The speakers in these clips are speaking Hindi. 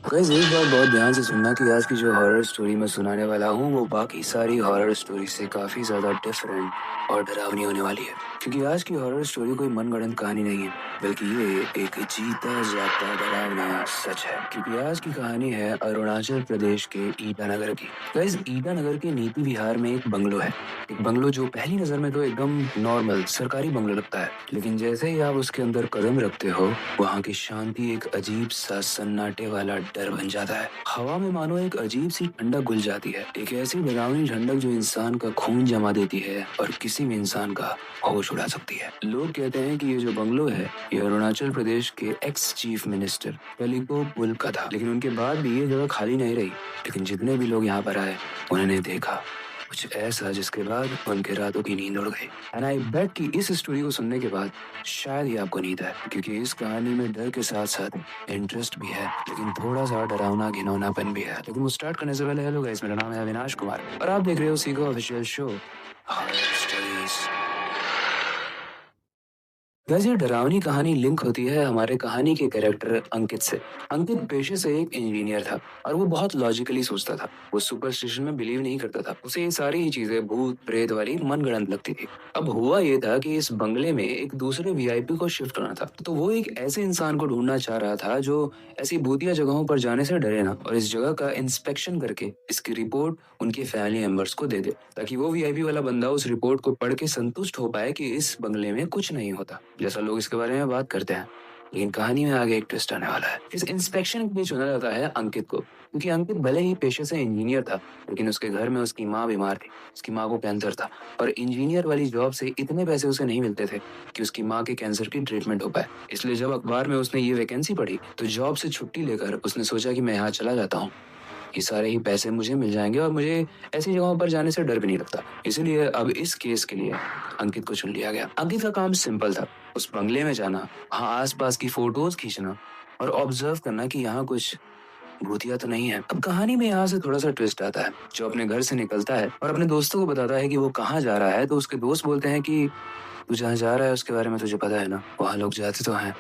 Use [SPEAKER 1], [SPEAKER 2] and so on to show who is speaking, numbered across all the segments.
[SPEAKER 1] गाइस एक बात बहुत ध्यान से सुनना कि आज की जो हॉरर स्टोरी मैं सुनाने वाला हूँ वो बाकी सारी हॉरर स्टोरी से काफी ज्यादा डिफरेंट और डरावनी होने वाली है। क्योंकि आज की हॉरर स्टोरी कोई मनगढ़ंत कहानी नहीं है, बल्कि ये एक जीता जागता डरावना सच है। क्योंकि आज की कहानी है अरुणाचल प्रदेश के ईटानगर की। गाइस ईटानगर के नीति विहार में एक बंगलो है। एक बंगलो जो पहली नजर में तो एकदम नॉर्मल सरकारी बंगलो लगता है, लेकिन जैसे ही आप उसके अंदर कदम रखते हो वहाँ की शांति एक अजीब सा सन्नाटे वाला डर बन जाता है। हवा में मानो एक अजीब सी ठंडक घुल जाती है, एक ऐसी डरावनी ठंडक जो इंसान का खून जमा देती है और किसी भी इंसान का होश उड़ा सकती है। लोग कहते हैं कि ये जो बंगलो है ये अरुणाचल प्रदेश के एक्स चीफ मिनिस्टर कलिको पुल का था, लेकिन उनके बाद भी ये जगह खाली नहीं रही। लेकिन जितने भी लोग यहाँ पर आए उन्होंने देखा कुछ ऐसा जिसके बाद उनके रातों की नींद उड़ गई। एंड आई बेट कि इस स्टोरी को सुनने के बाद शायद ही आपको नींद आए, क्योंकि इस कहानी में डर के साथ साथ इंटरेस्ट भी है, लेकिन थोड़ा सा डरावना घिनौनापन भी है। लेकिन वो स्टार्ट करने से पहले हेलो गाइस, मेरा नाम है अविनाश कुमार और आप देख रहे हो सीखो ऑफिशियल शो हॉरर स्टोरीज। वैसे ये डरावनी कहानी लिंक होती है हमारे कहानी के कैरेक्टर अंकित से। अंकित पेशे से एक इंजीनियर था और वो बहुत लॉजिकली सोचता था। वो सुपरस्टिशन में बिलीव नहीं करता था। उसे ये सारी ही चीजें भूत प्रेत वाली मनगढ़ंत लगती थी। अब हुआ ये था कि इस बंगले में एक दूसरे वीआईपी को शिफ्ट होना था, तो वो एक ऐसे इंसान को ढूंढना चाह रहा था जो ऐसी भूतिया जगहों पर जाने से डरे ना और इस जगह का इंस्पेक्शन करके इसकी रिपोर्ट उनके फैमिली मेंबर्स को दे दे, ताकि वो वीआईपी वाला बंदा उस रिपोर्ट को पढ़ के संतुष्ट हो पाए कि इस बंगले में कुछ नहीं होता जैसा लोग इसके बारे में बात करते हैं। लेकिन कहानी में आगे एक ट्विस्ट आने वाला है। इस इंस्पेक्शन के लिए चुना जाता है अंकित को, क्योंकि अंकित भले ही पेशे से इंजीनियर था, लेकिन उसके घर में उसकी माँ बीमार थी। उसकी माँ को कैंसर था और इंजीनियर वाली जॉब से इतने पैसे उसे नहीं मिलते थे कि उसकी माँ के कैंसर की ट्रीटमेंट हो पाए। इसलिए जब अखबार में उसने ये वैकेंसी पढ़ी तो जॉब से छुट्टी लेकर उसने सोचा कि मैं यहाँ चला जाता हूँ, ये सारे ही पैसे मुझे मिल जाएंगे और मुझे ऐसी जगहों पर जाने से डर भी नहीं लगता। इसीलिए अब इस केस के लिए अंकित को चुन लिया गया। अंकित का काम सिंपल था, उस बंगले में जाना, वहाँ आसपास की फोटोज खींचना और ऑब्जर्व करना कि यहाँ कुछ भूतिया तो नहीं है। अब कहानी में यहाँ से थोड़ा सा ट्विस्ट आता है। जो अपने घर से निकलता है और अपने दोस्तों को बताता है कि वो कहाँ जा रहा है, तो उसके दोस्त बोलते हैं कि तू जहाँ जा रहा है उसके बारे में तुझे पता है ना, वहाँ लोग जाते तो हैं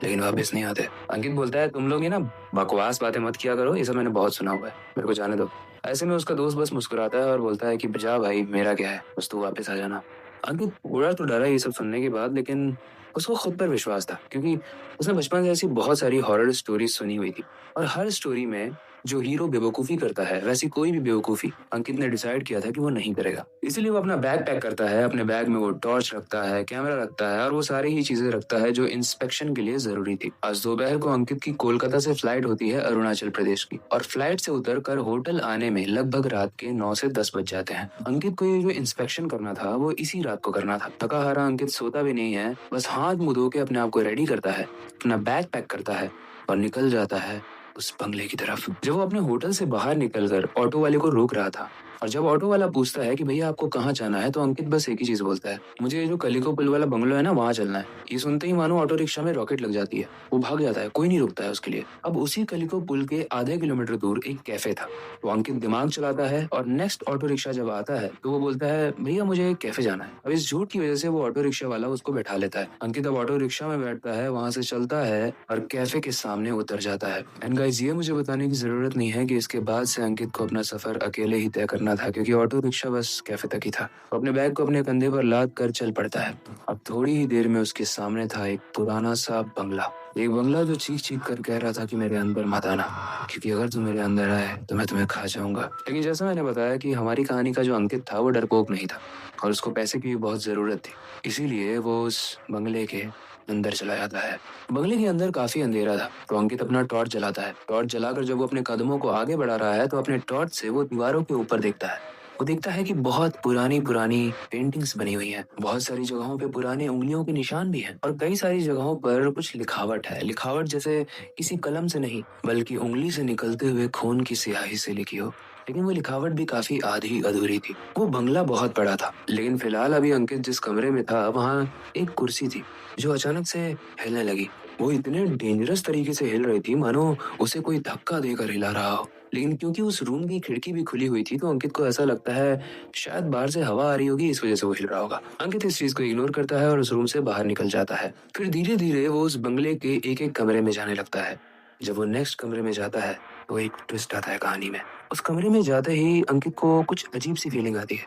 [SPEAKER 1] लेकिन वापस नहीं आते। अंकित बोलता है तुम लोग ये ना बकवास बातें मत किया करो, ये सब मैंने बहुत सुना हुआ है, मेरे को जाने दो। ऐसे में उसका दोस्त बस मुस्कुराता है और बोलता है कि जा भाई, मेरा क्या है, बस तू वापस आ जाना। अंकित थोड़ा तो डरा ये सब सुनने के बाद, लेकिन उसको खुद पर विश्वास था, क्योंकि उसने बचपन से ऐसी बहुत सारी हॉरर स्टोरीज सुनी हुई थी और हर स्टोरी में जो हीरो बेवकूफी करता है वैसी कोई भी बेवकूफी अंकित ने डिसाइड किया था कि वो नहीं करेगा। इसीलिए वो अपना बैग पैक करता है, अपने बैग में वो टॉर्च रखता है, कैमरा रखता है और वो सारी ही चीजें रखता है जो इंस्पेक्शन के लिए जरूरी थी। आज दोपहर को अंकित की कोलकाता से फ्लाइट होती है अरुणाचल प्रदेश की, और फ्लाइट से उतरकर होटल आने में लगभग रात के 9 से 10 बज जाते हैं। अंकित को ये जो इंस्पेक्शन करना था वो इसी रात को करना था। थका हारा अंकित सोता भी नहीं है, बस हाथ मुंह धो के अपने आप को रेडी करता है, अपना बैग पैक करता है और निकल जाता है उस बंगले की तरफ। जब वो अपने होटल से बाहर निकलकर ऑटो वाले को रोक रहा था और जब ऑटो वाला पूछता है कि भैया आपको कहाँ जाना है, तो अंकित बस एक ही चीज बोलता है, मुझे ये जो कलिको पुल वाला बंगलो है ना, वहाँ चलना है। ये सुनते ही मानो ऑटो रिक्शा में रॉकेट लग जाती है। वो भाग जाता है, कोई नहीं रुकता है उसके लिए। अब उसी कलिको पुल के आधे किलोमीटर दूर एक कैफे था। तो अंकित दिमाग चलाता है और नेक्स्ट ऑटो रिक्शा जब आता है तो वो बोलता है भैया मुझे कैफे जाना है। अब इस झूठ की वजह से वो ऑटो रिक्शा वाला उसको बैठा लेता है। अंकित अब ऑटो रिक्शा में बैठता है, वहां से चलता है और कैफे के सामने उतर जाता है। एंड गाइस, ये मुझे बताने की जरूरत नहीं है कि इसके बाद से अंकित को अपना सफर अकेले ही तय करना था, क्योंकि ऑटो रिक्शा बस कैफे तक ही था। वो अपने बैग को अपने कंधे पर लाद कर चल पड़ता है। अब थोड़ी ही देर में उसके सामने था एक पुराना सा बंगला। एक बंगला जो चीख चीख कर कह रहा था कि मेरे अंदर मत आना, क्योंकि अगर तुम मेरे अंदर आए तो मैं तुम्हें खा जाऊंगा। लेकिन जैसा मैंने बताया कि हमारी कहानी का जो अंकित था वो डरपोक नहीं था और उसको पैसे की भी बहुत जरूरत थी, इसीलिए वो उस बंगले के अंदर चला जाता है। बंगले के अंदर काफी अंधेरा था, तो अंकित अपना टॉर्च जलाता है। टॉर्च जलाकर जब वो अपने कदमों को आगे बढ़ा रहा है तो अपने टॉर्च से वो दीवारों के ऊपर देखता है। वो देखता है कि बहुत पुरानी पुरानी पेंटिंग्स बनी हुई हैं। बहुत सारी जगहों पे पुराने उंगलियों के निशान भी हैं और कई सारी जगहों पर कुछ लिखावट है। लिखावट जैसे किसी कलम से नहीं, बल्कि उंगली से निकलते हुए खून की स्याही से लिखी हो। लेकिन वो लिखावट भी काफी आधी अधूरी थी। वो बंगला बहुत बड़ा था, लेकिन फिलहाल अभी अंकित जिस कमरे में था वहाँ एक कुर्सी थी जो अचानक से हिलने लगी। वो इतने डेंजरस तरीके से हिल रही थी मानो उसे कोई धक्का देकर हिला रहा हो। लेकिन क्योंकि उस रूम की खिड़की भी खुली हुई थी तो अंकित को ऐसा लगता है शायद बाहर से हवा आ रही होगी, इस वजह से वो हिल रहा होगा। अंकित इस चीज को इग्नोर करता है और उस रूम से बाहर निकल जाता है। फिर धीरे धीरे वो उस बंगले के एक एक कमरे में जाने लगता है। जब वो नेक्स्ट कमरे में जाता है तो एक ट्विस्ट आता है कहानी में। उस कमरे में जाते ही अंकित को कुछ अजीब सी फीलिंग आती है।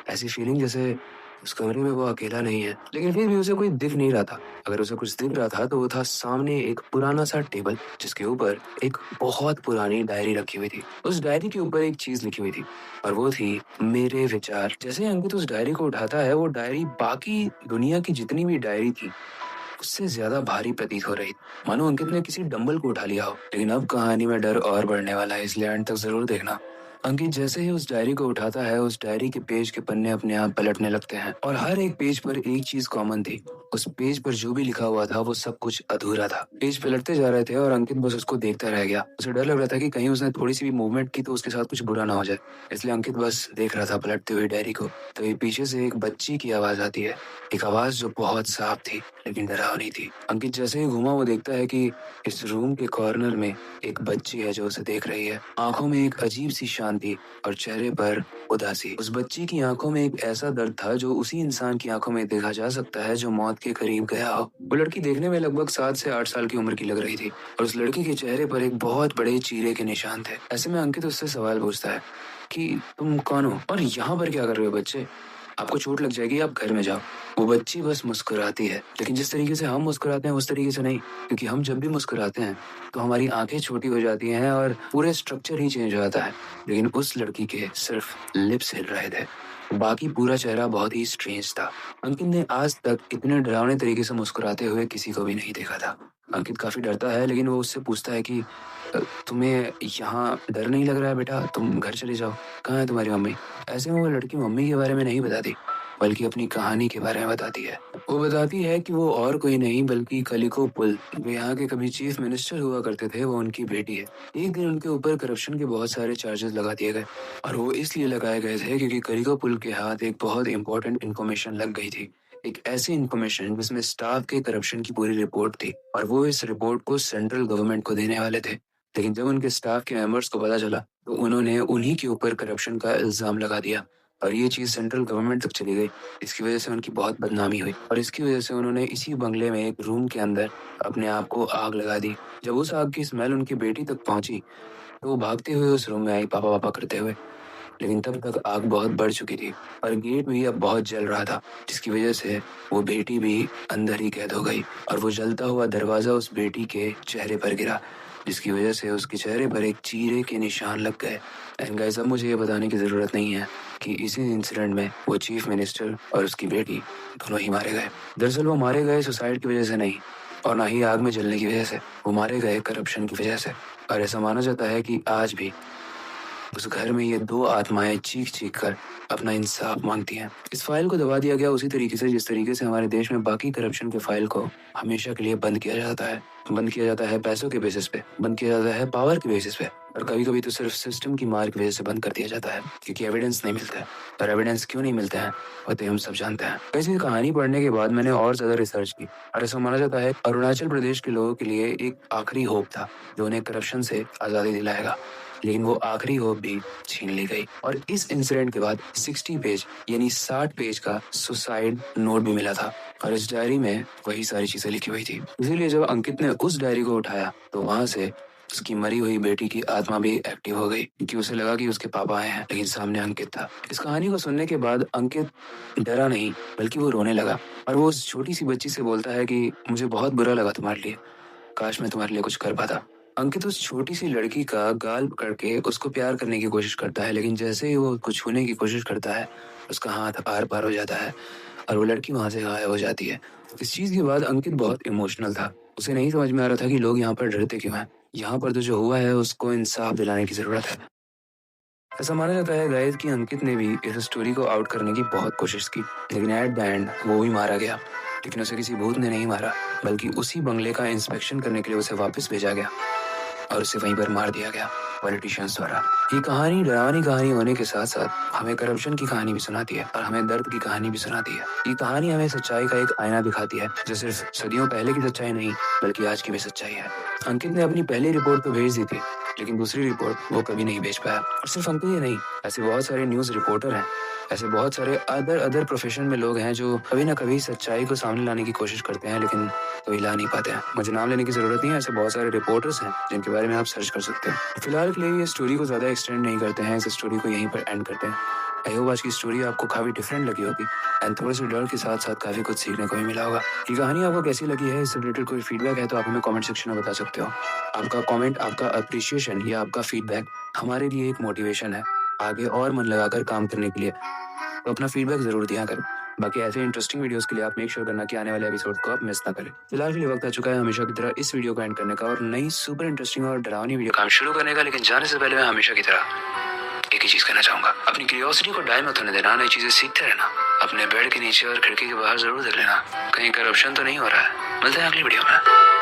[SPEAKER 1] ऐसी फीलिंग जैसे उस कमरे में वो अकेला नहीं है, लेकिन फिर भी उसे कोई दिख नहीं रहा था। अगर उसे कुछ दिख रहा था तो वो था सामने एक पुराना सा टेबल, जिसके ऊपर एक बहुत पुरानी डायरी रखी हुई थी। उस डायरी के ऊपर एक चीज लिखी हुई थी और वो थी मेरे विचार। जैसे ही अंकित उस डायरी को उठाता है, वो डायरी बाकी दुनिया की जितनी भी डायरी थी उससे ज्यादा भारी प्रतीत हो रही। मानो अंकित ने किसी डंबल को उठा लिया हो। लेकिन अब कहानी में डर और बढ़ने वाला है, इसलिए अंत तक जरूर देखना। अंकित जैसे ही उस डायरी को उठाता है, उस डायरी के पेज के पन्ने अपने आप पलटने लगते हैं और हर एक पेज पर एक चीज कॉमन थी। उस पेज पर जो भी लिखा हुआ था वो सब कुछ अधूरा था। पेज पलटते जा रहे थे और अंकित बस उसको देखता रह गया। उसे डर लग रहा था कि कहीं उसने थोड़ी सी भी मूवमेंट की तो उसके साथ कुछ बुरा ना हो जाए, इसलिए अंकित बस देख रहा था पलटते हुए डायरी को। तो ये पीछे से एक बच्ची की आवाज आती है, एक आवाज जो बहुत साफ थी लेकिन डरावनी थी। अंकित जैसे ही घूमा वो देखता है कि इस रूम के कॉर्नर में एक बच्ची है जो उसे देख रही है। आंखों में एक अजीब सी शांति और चेहरे पर उदासी। उस बच्ची की आंखों में एक ऐसा दर्द था जो उसी इंसान की आंखों में देखा जा सकता है जो मौत के करीब गया हो। वो लड़की देखने में लगभग 7 से 8 साल की उम्र की लग रही थी और उस लड़की के चेहरे पर एक बहुत बड़े चीरे के निशान थे। ऐसे में अंकित उससे सवाल पूछता है कि तुम कौन हो और यहाँ पर क्या कर रहे हो बच्चे? आपको चोट लग जाएगी, आप घर में जाओ। वो बच्ची बस मुस्कुराती है, लेकिन जिस तरीके से हम मुस्कुराते हैं उस तरीके से नहीं, क्योंकि हम जब भी मुस्कुराते हैं तो हमारी आंखें छोटी हो जाती हैं और पूरे स्ट्रक्चर ही चेंज हो जाता है। लेकिन उस लड़की के सिर्फ लिप्स हिल रहे थे, बाकी पूरा चेहरा बहुत ही स्ट्रेंज था। अंकित ने आज तक इतने डरावने तरीके से मुस्कुराते हुए किसी को भी नहीं देखा था। अंकित काफी डरता है, लेकिन वो उससे पूछता है कि तुम्हें यहाँ डर नहीं लग रहा है बेटा? तुम घर चले जाओ। कहाँ है तुम्हारी मम्मी? ऐसे में वो लड़की मम्मी के बारे में नहीं बताती, बल्कि अपनी कहानी के बारे में बताती है। वो बताती है कि वो और कोई नहीं बल्कि कलिको पुल, जो यहाँ के कभी चीफ मिनिस्टर हुआ करते थे, वो उनकी बेटी है। एक दिन उनके ऊपर करप्शन के बहुत सारे चार्जेस लगा दिए गए और वो इसलिए लगाए गए थे क्योंकि कलिको पुल के हाथ एक बहुत इंपॉर्टेंट इन्फॉर्मेशन लग गई थी। एक ऐसी इन्फॉर्मेशन जिसमें स्टाफ के करप्शन की पूरी रिपोर्ट थी और वो इस रिपोर्ट को सेंट्रल गवर्नमेंट को देने वाले थे। लेकिन जब उनके स्टाफ के मेंबर्स को पता चला तो उन्होंने उन्हीं के ऊपर करप्शन का इल्जाम लगा दिया और ये चीज सेंट्रल गवर्नमेंट तक चली गई। इसकी वजह से उनकी बहुत बदनामी हुई और इसकी वजह से उन्होंने इसी बंगले में एक रूम के अंदर अपने आप को आग लगा दी। जब उस आग की स्मेल उनकी बेटी तक पहुंची तो वो भागते हुए उस रूम में आई, पापा पापा करते हुए। लेकिन तब तक आग बहुत बढ़ चुकी थी और गेट भी अब बहुत जल रहा था, जिसकी वजह से वो बेटी भी अंदर ही कैद हो गई और वो जलता हुआ दरवाजा उस बेटी के चेहरे पर गिरा, जिसकी वजह से उसके चेहरे पर एक चीरे के निशान लग गए। एंड गाइस, अब मुझे ये बताने की जरूरत नहीं है कि इसी इंसिडेंट में वो चीफ मिनिस्टर और उसकी बेटी दोनों ही मारे गए। दरअसल वो मारे गए सुसाइड की वजह से नहीं और ना ही आग में जलने की वजह से, वो मारे गए करप्शन की वजह से। और ऐसा माना जाता है कि आज भी उस घर में ये दो आत्माएं चीख चीख कर अपना इंसाफ मांगती हैं। इस फाइल को दबा दिया गया उसी तरीके से जिस तरीके से हमारे देश में बाकी करप्शन के फाइल को हमेशा के लिए बंद किया जाता है। बंद किया जाता है पैसों के बेसिस पे, बंद किया जाता है पावर के बेसिस पे, और कभी कभी तो सिर्फ सिस्टम की मार की वजह से बंद कर दिया जाता है क्योंकि एविडेंस नहीं मिलता है। और एविडेंस क्यों नहीं मिलते हैं वो तो हम सब जानते हैं। वैसे कहानी पढ़ने के बाद मैंने और ज्यादा रिसर्च की और ऐसा माना जाता है अरुणाचल प्रदेश के लोगों के लिए एक आखिरी होप था जो उन्हें करप्शन से आजादी दिलाएगा, लेकिन वो आखिरी होप भी छीन ली गई। और इस इंसिडेंट के बाद 60 पेज यानी 60 पेज का सुसाइड नोट भी मिला था और इस डायरी में वही सारी चीजें लिखी हुई थी। इसीलिए जब अंकित ने उस डायरी को उठाया तो वहां से उसकी मरी हुई बेटी की आत्मा भी एक्टिव हो गई क्योंकि उसे लगा कि उसके पापा आए हैं, लेकिन सामने अंकित था। इस कहानी को सुनने के बाद अंकित डरा नहीं बल्कि वो रोने लगा और वो उस छोटी सी बच्ची से बोलता है कि मुझे बहुत बुरा लगा तुम्हारे लिए, काश मैं तुम्हारे लिए कुछ कर पाता। अंकित उस छोटी सी लड़की का गाल पकड़ के उसको प्यार करने की कोशिश करता है, लेकिन जैसे ही वो उसको छूने की कोशिश करता है उसका हाथ आर पार हो जाता है और वो लड़की वहां से गायब हो जाती है। इस चीज के बाद अंकित बहुत इमोशनल था। उसे नहीं समझ में आ रहा था कि लोग यहाँ पर डरते क्यों हैं। यहाँ पर तो जो हुआ है उसको इंसाफ दिलाने की जरूरत है। ऐसा माना जाता है गाइस कि अंकित ने भी इस स्टोरी को आउट करने की बहुत कोशिश की, लेकिन एट द एंड वो भी मारा गया। लेकिन उसे किसी भूत ने नहीं मारा, बल्कि उसी बंगले का इंस्पेक्शन करने के लिए उसे वापस भेजा गया और उसे वहीं पर मार दिया गया पॉलिटिशियंस द्वारा। ये कहानी डरावनी कहानी होने के साथ साथ हमें करप्शन की कहानी भी सुनाती है और हमें दर्द की कहानी भी सुनाती है। ये कहानी हमें सच्चाई का एक आईना दिखाती है जो सिर्फ सदियों पहले की सच्चाई नहीं बल्कि आज की भी सच्चाई है। अंकित ने अपनी पहली रिपोर्ट तो भेज दी थी, लेकिन दूसरी रिपोर्ट वो कभी नहीं भेज पाया। और सिर्फ अंकित ही नहीं, ऐसे बहुत सारे न्यूज रिपोर्टर हैं ऐसे बहुत सारे अदर प्रोफेशन में लोग हैं जो कभी ना कभी सच्चाई को सामने लाने की कोशिश करते हैं, लेकिन कभी ला नहीं पाते हैं। मुझे नाम लेने की जरूरत नहीं है, ऐसे बहुत सारे रिपोर्टर्स हैं जिनके बारे में आप सर्च कर सकते हो। फिलहाल के लिए ये स्टोरी को ज्यादा एक्सटेंड नहीं करते हैं, इस स्टोरी को यहीं पर एंड करते हैं। आई होप आज की स्टोरी आपको काफी डिफरेंट लगी होगी एंड थोड़े से डर के साथ साथ काफी कुछ सीखने को भी मिला होगा। ये कहानी आपको कैसी लगी है, इससे रिलेटेड कोई फीडबैक है तो आप हमें कमेंट सेक्शन में बता सकते हो। आपका कमेंट, आपका अप्रिशिएशन या आपका फीडबैक हमारे लिए एक मोटिवेशन है आगे और मन लगाकर काम करने के लिए, तो अपना फीडबैक जरूर दिया करो। बाकी ऐसे इंटरेस्टिंग वीडियोस के लिए आप मेक श्योर करना कि आने वाले एपिसोड को आप मिस ना करें। फिलहाल के लिए वक्त आ चुका है हमेशा की तरह इस वीडियो को एंड करने का और नई सुपर इंटरेस्टिंग और डरावनी वीडियो काम शुरू करने का, लेकिन जाने से पहले मैं हमेशा की तरह एक ही चीज कहना चाहूंगा, अपनी क्यूरियोसिटी को डाई मत होने देना, नई चीजें सीखते रहना, अपने बेड के नीचे और खिड़की के बाहर जरूर देख लेना कहीं करप्शन तो नहीं हो रहा है। मिलते हैं अगली वीडियो में।